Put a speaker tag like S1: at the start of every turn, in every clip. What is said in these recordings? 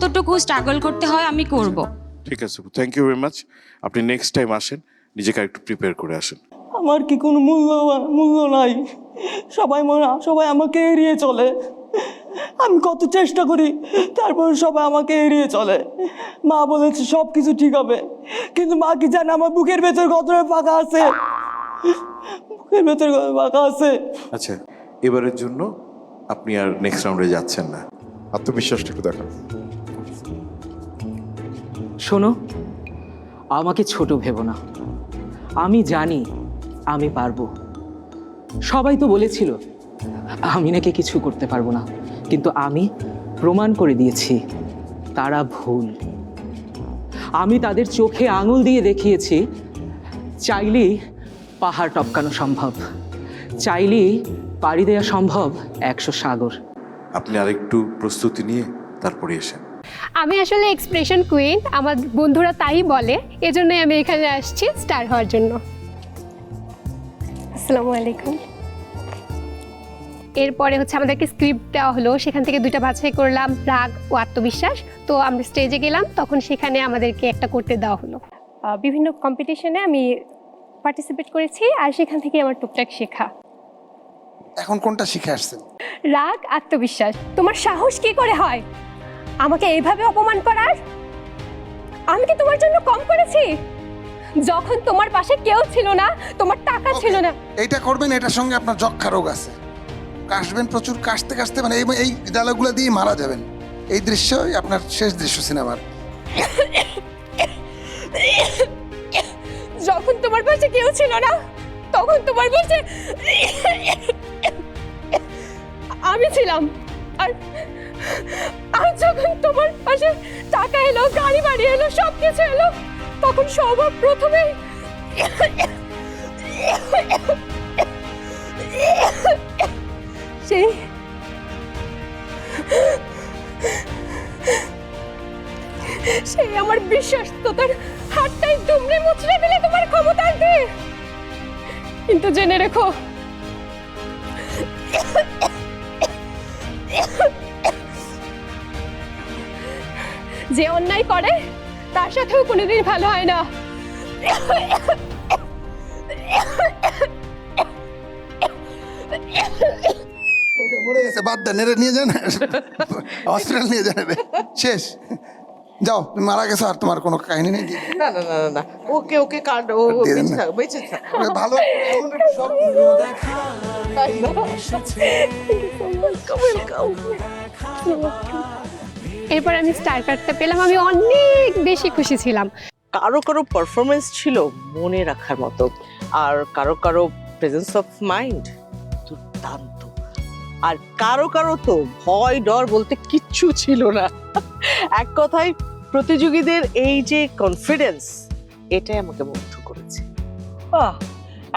S1: যতটুকু স্ট্রাগল করতে হয় আমি করব।
S2: ঠিক আছে, থ্যাংক ইউ ভেরি মাচ। আপনি নেক্সট টাইম আসেন, নিজেকে একটু প্রিপেয়ার করে আসেন।
S3: আমার কি কোনো মূল্য নাই? সবাই আমাকে এড়িয়ে চলে। আমি কত চেষ্টা করি, তারপর সবাই আমাকে এড়িয়ে চলে। মা বলেছে সব কিছু ঠিক হবে, কিন্তু মা কি জানে আমার বুকের ভেতর কতটা ফাঁকা আছে? বুকের ভেতর কত ফাঁকা আছে।
S2: আচ্ছা, এবারের জন্য আপনি আর নেক্সট রাউন্ডে যাচ্ছেন না।
S4: আত্মবিশ্বাসটা একটু দেখান।
S5: শোনো, আমাকে ছোট ভেবো না। আমি জানি আমি পারবো। সবাই তো বলেছিল আমি নাকি কিছু করতে পারবো না, কিন্তু আমি প্রমাণ করে দিয়েছি তারা ভুল। আমি তাদের চোখে আঙুল দিয়ে দেখিয়েছি চাইলেই পাহাড় টপকানো সম্ভব, চাইলেই পাড়ি দেওয়া সম্ভব 100 সাগর।
S2: আপনি আরেকটু প্রস্তুতি নিয়ে তারপরে এসেন।
S6: আমি আসলে এক্সপ্রেশন কুইন, আমার বন্ধুরা তাই বলে, এজন্যই আমি এখানে আসছি স্টার হওয়ার জন্য। আসসালামু আলাইকুম। এরপরে হচ্ছে আমাদেরকে স্ক্রিপ্ট দেওয়া হলো, সেখান থেকে 2টা বাছাই করলাম, রাগ ও আত্মবিশ্বাস। তো আমরা স্টেজে গেলাম, তখন সেখানে আমাদেরকে একটা করতে দেওয়া হলো। বিভিন্ন কম্পিটিশনে আমি পার্টিসিপেট করেছি, আর সেখান থেকে আমার টুকটাক শেখা।
S7: এখন কোনটা শিখে আসছেন?
S6: রাগ, আত্মবিশ্বাস। তোমার সাহস কি করে হয় আমাকে এইভাবে অপমান করার? আমি কি তোমার জন্য কম করেছি? যখন তোমার পাশে কেউ ছিল না, তোমার টাকা ছিল না।
S7: এইটা করবেন, এটার সঙ্গে আপনার যক্ষা রোগ আছে। কাশবেন প্রচুর, কাশতে কাশতে মানে এই ডায়লগুলো দিয়ে মারা যাবেন। এই দৃশ্যই আপনার শেষ দৃশ্য সিনেমার।
S6: যখন তোমার পাশে কেউ ছিল না, তখন তোমার পাশে আমি ছিলাম। আর আর যখন তোমার পাশে টাকা এলো, গাড়ি বাড়ি এলো, সব কিছু এলো, তখন সবার প্রথমে সেই আমার বিশ্বস্ততার হাতটাই দুমড়ে মুচড়ে দিলে তোমার ক্ষমতার দিয়ে। কিন্তু জেনে রেখো, যে অন্যায় করে তার সাথেও কোনোদিন ভালো হয় না।
S7: মরে গেছে, বাদ দেন, এটা নিয়ে যান হসপিটাল নিয়ে যান। শেষ, যাও, তুমি মারা গেছো, আর তোমার কোনো কাহিনী নেই।
S8: না না না না, ওকে ওকে কাট, ও বেঁচে থাক।
S7: ভালো সব
S6: এরপর আমি স্টার কার্ডটা পেলাম, আমি অনেক বেশি খুশি ছিলাম।
S8: কারো কারো পারফরমেন্স ছিল মনে রাখার মতো, আর কারো কারো প্রেজেন্স অফ মাইন্ড দুর্দান্ত, আর কারো কারো তো ভয় ডর বলতে কিচ্ছু ছিল না। এক কথায় প্রতিযোগীদের এই যে কনফিডেন্স, এটাই আমাকে মুগ্ধ করেছে।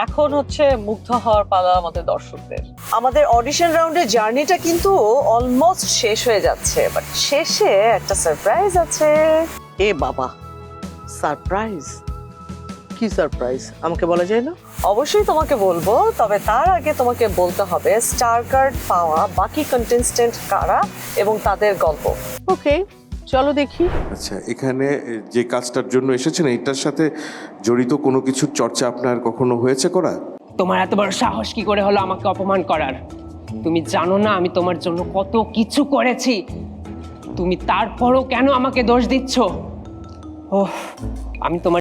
S5: এখন হচ্ছে মুগ্ধ হওয়ার পালা আমাদের দর্শকদের।
S8: আমাদের অডিশন রাউন্ডের জার্নিটা কিন্তু অলমোস্ট শেষ হয়ে যাচ্ছে, বাট শেষে একটা সারপ্রাইজ আছে। এ বাবা, সারপ্রাইজ? কি সারপ্রাইজ আমাকে বলা যায় না? অবশ্যই তোমাকে বলবো, তবে তার আগে তোমাকে বলতে হবে স্টার কার্ড পাওয়া বাকি কন্টেস্টেন্ট কারা এবং তাদের গল্প। ওকে, চলো দেখি।
S2: আচ্ছা, এখানে যে কাজটার জন্য এসেছেন, এটার সাথে জড়িত কোনো কিছুর চর্চা আপনার কখনো হয়েছে করা?
S9: তোমার এত বড় সাহস কি করে হলো আমাকে অপমান করার? তুমি জানো না আমি তোমার জন্য কত কিছু করেছি, তুমি তারপরও কেন আমাকে দোষ দিচ্ছ? ওহ, আমি তোমার